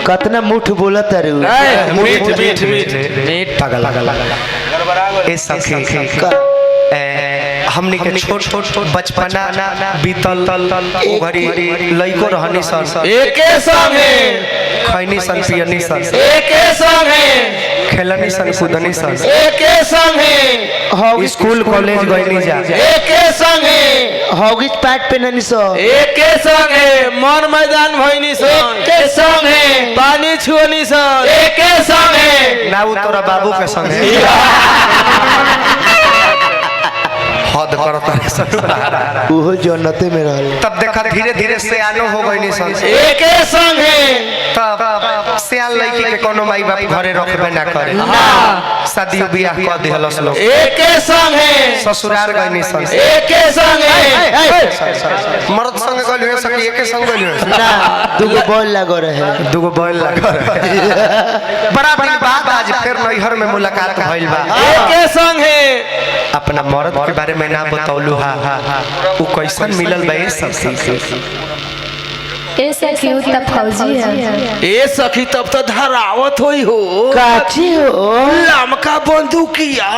कतना मुठ बोला तारू मीठ मीठ मीठ पागल ए सखी हमनी के छोट छोट बचपना बीतल ओ घड़ी लइको रहनी सन एके संगे खैनी सन पियनी सन एके संगे खेलनी सन कूदनी सन एके संगे हो स्कूल कॉलेज गइनी जा एके संगे हॉगिस पैट पेननी सन एके संगे मन मैदान भइनी सन एके संगे पानी छुअनी सन एके संगे ना उ तोरा बाबू के संगे हद करता है सन ओहो जन्नते में रहल तब देखा धीरे धीरे सियानो हो गइनी सन एके संगे तब सियान लड़की के कोनो माई बाप घरे रखबे ना करे शादी बियाह कर दिहलस लोग एके संगे ससुराल गइनी सन एके संगे मर्द संग गइल हो सकी एके संग गइल हो ना दुगो बॉल लगो रहे दुगो बैल लगा बड़ा दिन बाद आज फिर नैहर में मुलाकात भइल बा एके संगे अपना मर्द के बारे में ना बतौलू हा उ कैसन मिलल बा सब ए सखी उ त फौजी है ए सखी तब तो धरावत होई हो काची हो लमका बंदूकिया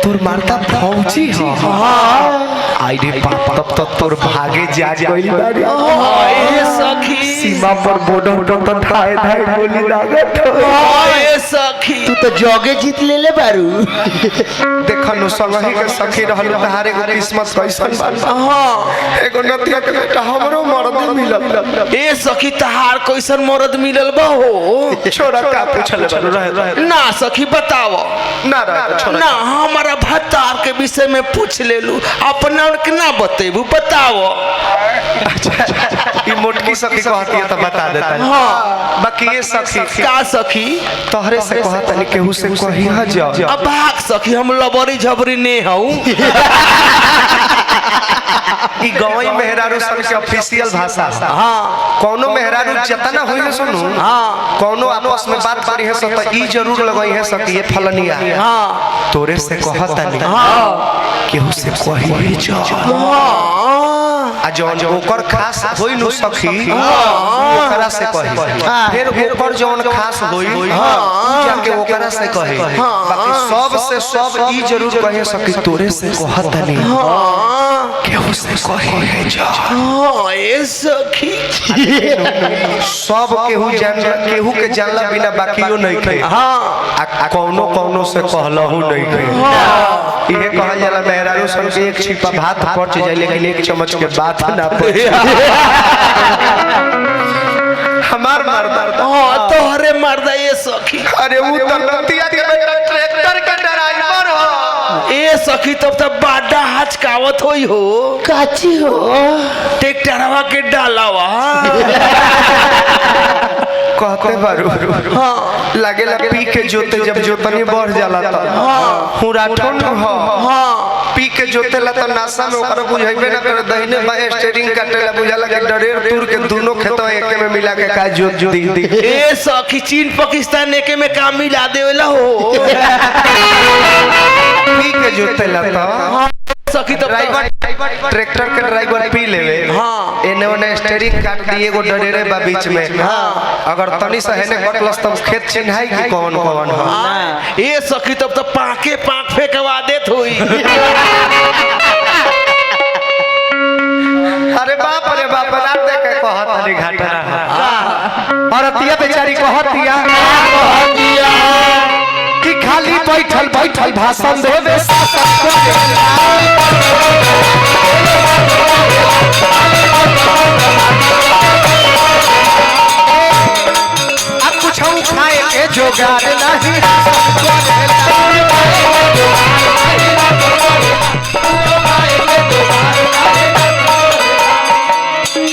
तोर मारता फौजी हो आई रे बाप तब तो तोर भागे जा गइल बारी ए सखी सीमा पर बॉर्डर तो धाए धाए गोली लागत ए सखी तू तो जॉगे जीत ले ले बारू देखनु संगही के सखी रहल तहारे के किस्मत कैसन बा हां एगो नतिया के बेटा हमरो मर्द मिलल ए सखी तहार कैसन मर्द मिलल बा हो छोरा का पूछल रहे ना सखी बताओ ना रहे छोरा ना हमारा भत्तार के विषय में पूछ लेलू अपना के ना बतेबू बताओ ई मोटकी सखी कहती है तो बता देता है हां बाकी ये सखी का सखी तोहरे से कहता नहीं केहू से कही ह जा अब भाग सखी हम लबरी झबरी ने हूं ई गवई मेहरारू सन के ऑफिशियल भाषा हां कोनो मेहरारू जतना होई है सुनु हां कोनो आपस में बात करी है सब ई जरूर लगई है सखी ये फलनिया हां तोरे से कहता नहीं हां केहू से कही जा आ जौन ओकर खास होई नु सखी ओकरा से कही फिर ओकर जौन खास होई जाके ओकरा से कही बाकी सब से सब ई जरूर कहे सखी तोरे से कहत नहीं केहू से कही है जा हां ए सखी सब केहू के जानला बिना बाकियो नहीं खे हां आ कोनो कोनो से कहलहु नहीं खे इहे कहल जाला मेहरारू सन के एक छिपा भात पच जाए लेकिन एक चम्मच के बात ना पचे हमार मर्द हां तोहरे मर्द ये सखी अरे उ त लतिया के बेटा ट्रैक्टर के ड्राइवर हो ए सखी तब तो बाडा हचकावत होई हो काची हो ट्रैक्टरवा के डालावा कहते बारू हां लागेला पी के जोते जब जोतनी बढ़ जाला त हुरा ठंड हो हां पी के जोतेला त नासा में ओकरा बुझाइबे ना करे दहिने बाएं स्टीयरिंग काटेला बुझाला के डरेर दूर के दोनों खेतवा एके में मिला के का जोत दी ए सखी चीन पाकिस्तान एके में काम मिला देवेला हो पी के जोतेला त सखी तब ड्राइवर ट्रैक्टर के ड्राइवर पी लेवे हां एने ओने स्टीयरिंग काट दिए एगो डरेरे बा बीच में अगर तनी से हेने कटलस तब खेत चिन्हाई कि कौन कौन हो ए सखी तब तो पाके पाक फेंकवा देत होई अरे बाप रात देख के कहत हनी घाटा और अतिया बेचारी कहतिया कि खाली बैठल बैठल भाषण देवे अब कुछ खाए के जोगार नहीं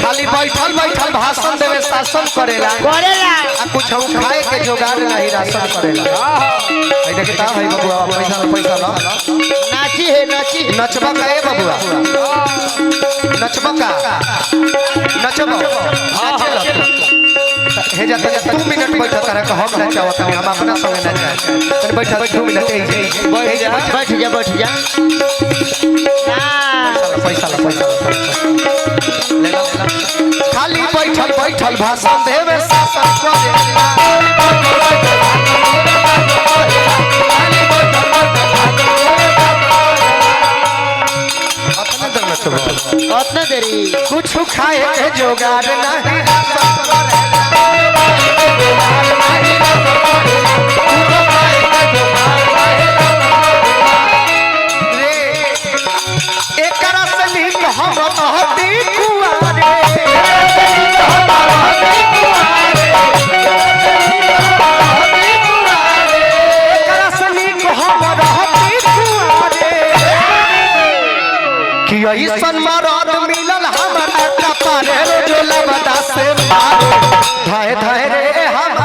खाली बैठल बैठल भाषण देवे शासन करेला आ कुछ खाए के जोगार नहीं राशन करेला आई देखता भाई बबुआ पैसा ला नाची है नाची नचबा का ए बबुआ नचबा का नचबा हे जाता 2 मिनट बैठा तारा का हम नचावत हम अपना संग नचा तने बैठा 2 मिनट बैठ जा पैसा ला बैठल भाषण देवे शासन करेला अपने दम में तो बोल। उतना देरी कुछ खाए के जोगाड़ नहीं हासिल करेला। रे, एकरा से नीक हम रहती कुआरे। एकरा से नीक हम रहती कुआरे। कि ऐसन मरद मिलल हमरा कपारे जो लबदा से मारे धाय धाय रे हम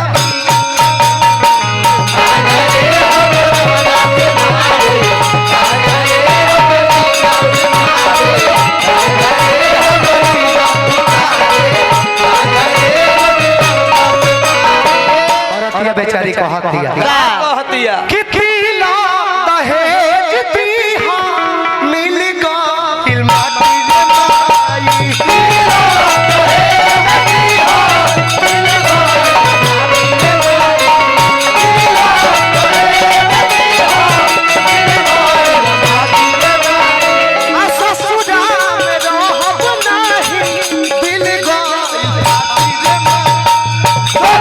औरतिया बेचारी को हाथ दिया कहतिया कि किला दहेज दीहा मिल गइल माटी रे माई आ ससुराल में रहब नाही दिल गइल माटी रे माई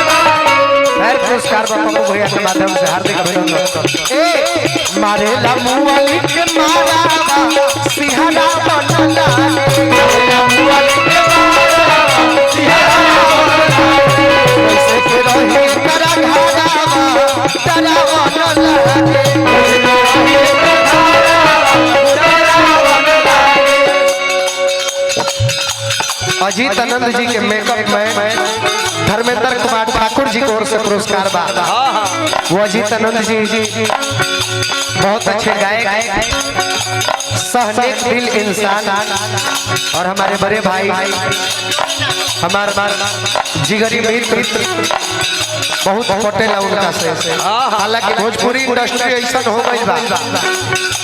खैर पुरस्कार बापा भैया के माध्यम से हार्दिक अभिनंदन। मारे लमुअली के मारा सिहरा बनला कैसे के रहे करा घारा डरा अजीत आनंद जी के मेकअप में धर्मेंद्र कुमार ठाकुर जी की ओर से पुरस्कार बा। वो अजीत आनंद जी बहुत अच्छे गायक, सहनेक दिल इंसान और हमारे बड़े भाई हमारे जिगरी मित्र बहुत पटेला उनका से। हालांकि भोजपुरी इंडस्ट्री ऐसा हो गई बा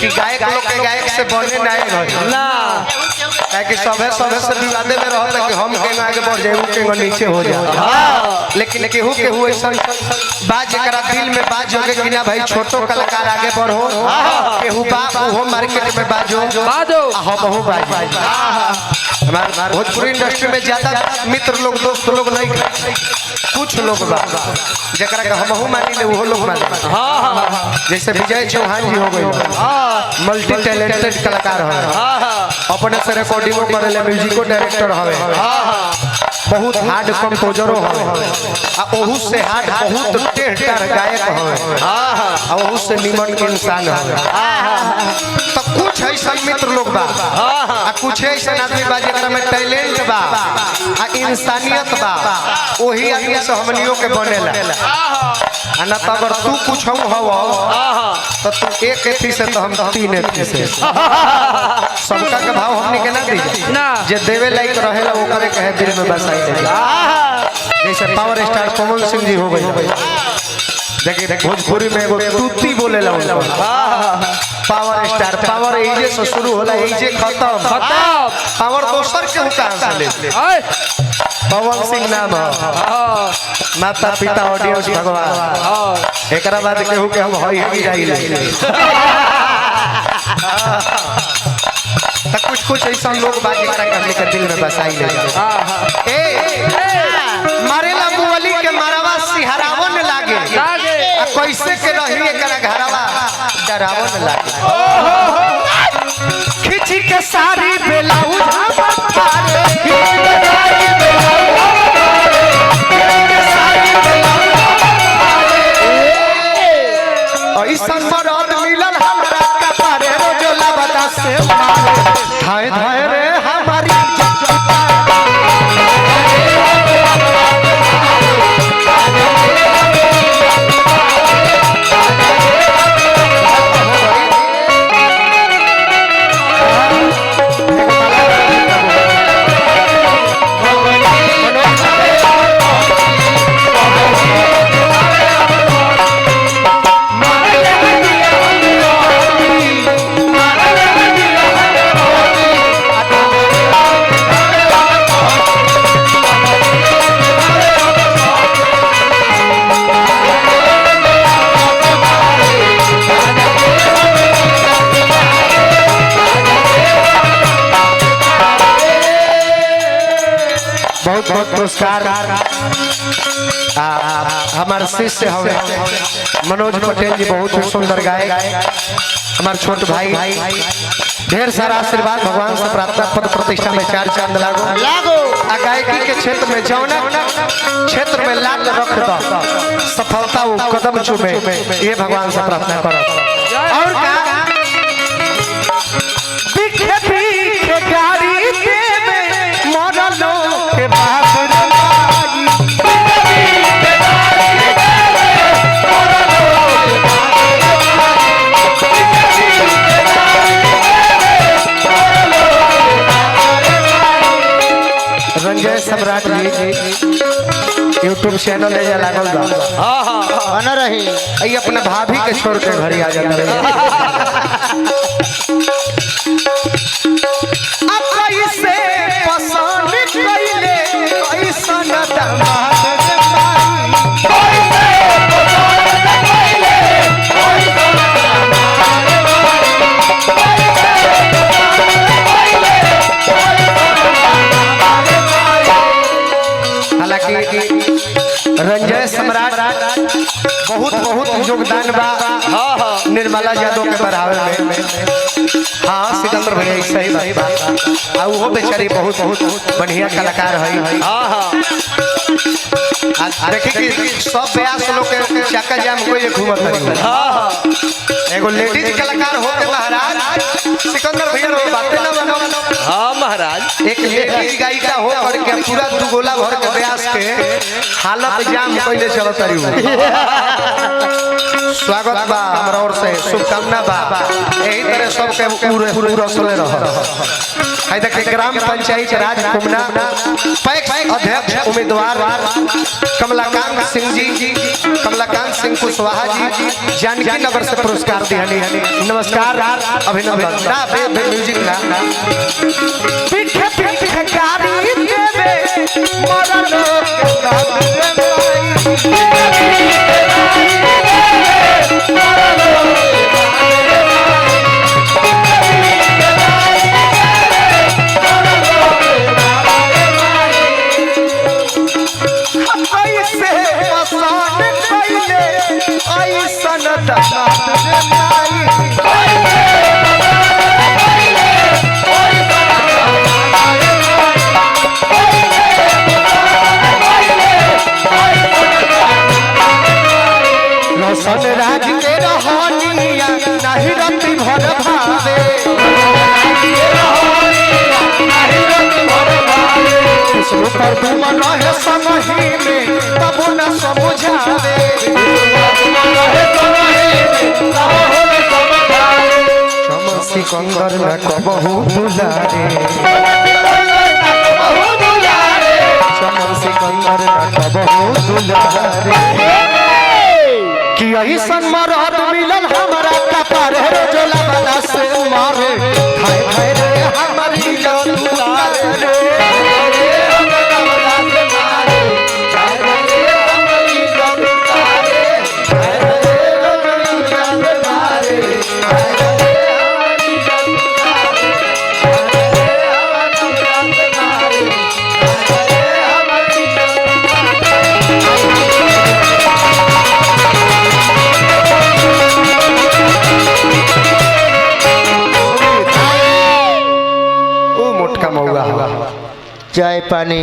कि गायक लोग के गायक से बने नहीं रहे ना कि सबे से विवादे में रहता कि हम केंगा आगे बढ़ जाए केंगा नीचे हो जाए। लेकिन केहू केहू ऐसा बाज एकरा दिल में बाज होगे कि ना भाई छोटो कलाकार आगे बढ़ो केहू बा वो मार्केट में बाजो हम हो बाज। हमारे भोजपुरी इंडस्ट्री में ज्यादा मित्र लोग दोस्त लोग नहीं कुछ लोग बा जकरा के हमहू मानी ले वो लोग माने। जैसे विजय चौहान जी हो गए मल्टी टैलेंटेड कलाकार हो अपने से रिकॉर्डिंग करे म्यूजिको डायरेक्टर हवे बहुत हार्ड कंपोजरो हवे आ ओहू से हार्ड बहुत टेढ़ गायक हवे आ ओहू से निमन इंसान हवे। तो कुछ ऐसा मित्र लोग बा आ कुछ ऐसा आदमी बा जेकरा में टैलेंट बा आ इंसानियत बा ओही आदमी से हमनियों के बनेला। आ ना तो अगर तू कुछ हम हवा तो तू एक एथी से तो हम तीन एथी से सबका के भाव हमनी के ना दी ना जे देवे लायक रहेला वो करे कहे दिल में बसाई दे। जैसे पावर स्टार पवन सिंह जी हो गए देखिए भोजपुरी में एगो तूती बोलेला पावर स्टार पावर एजे से शुरू होला एजे खत्म पावर दोसर के कहां से ले पवन सिंह नाम माता पिता ऑडियंस भगवान एकरा बाद केहू के हम होई ही जाइले कुछ कुछ ऐसा लोग बाजी करा करने के दिल में बसाई ले। मारेला मुअली के मारवा सिहरावन लागे कैसे के रही एकरा घरवा डरावन लागे खिची के सारी ब्लाउज ऐसा मरद मिलल हमरा कपारे रोजला बता से धाय धाय रे हमारी हमारे शिष्य हवे मनोज पटेल जी बहुत सुंदर गायक, हमारे छोट भाई ढेर सारा आशीर्वाद भगवान से प्रार्थना, पद प्रतिष्ठा में 4 चांद लागो। आ गायकी के क्षेत्र में जौना क्षेत्र में लाग रख दो सफलता वो कदम चुमे, ये भगवान से प्रार्थना करो। और का पीछे पीछे गाड़ी देवे मरलो के बाप रे रंजय सम्राट जी यूट्यूब चैनल है लागल बा। हाँ हाँ बना रही ये अपने भाभी के छोड़ के घर आ जाता रहे। अब कैसे पसंद कइले कैसन दामाद रे माई, हालांकि रंजय सम्राट बहुत बहुत योगदान बा निर्मला यादव के बढ़ावे में। हाँ सिकंदर भैया सही बात, आ वो बेचारी बहुत बहुत बढ़िया कलाकार है। हाँ हाँ देखी कि सब ब्यास लोग के चक्का जाम कोई घूमत है। एगो लेडीज कलाकार हो के महाराज सिकंदर भैया रो बातें ना बनाओ। हाँ महाराज एक लेडीज गायिका हो करके पूरा दुगोला भर के ब्यास के हालत जाम कइले चलत रही। स्वागत बा हमरा ओर से, शुभकामना बा, यही तरह सबके पूरा चले रह। है देखिए ग्राम पंचायत राज कुमना पैक्स अध्यक्ष उम्मीदवार कमलाकांत सिंह जी, कमलाकांत सिंह कुशवाहा जी जानकी नगर से पुरस्कार दिहनी। नमस्कार अभिनंदन। ना म्यूजिक ना पीछे पीछे गाड़ी देवे मरलो के बाप रे सन राज के रहनिया नहीं रति भर भावे, पर तुम रहे समही में तब न समझावे। चमन सिकंदर न कबहू दुलारे, चमन सिकंदर न कबहू दुलारे। कि ऐसन मरद मिलल हमरा कपार रे जोला बना से मारे, खाए खाए रे हमारी जान उतारे रे। चाय पानी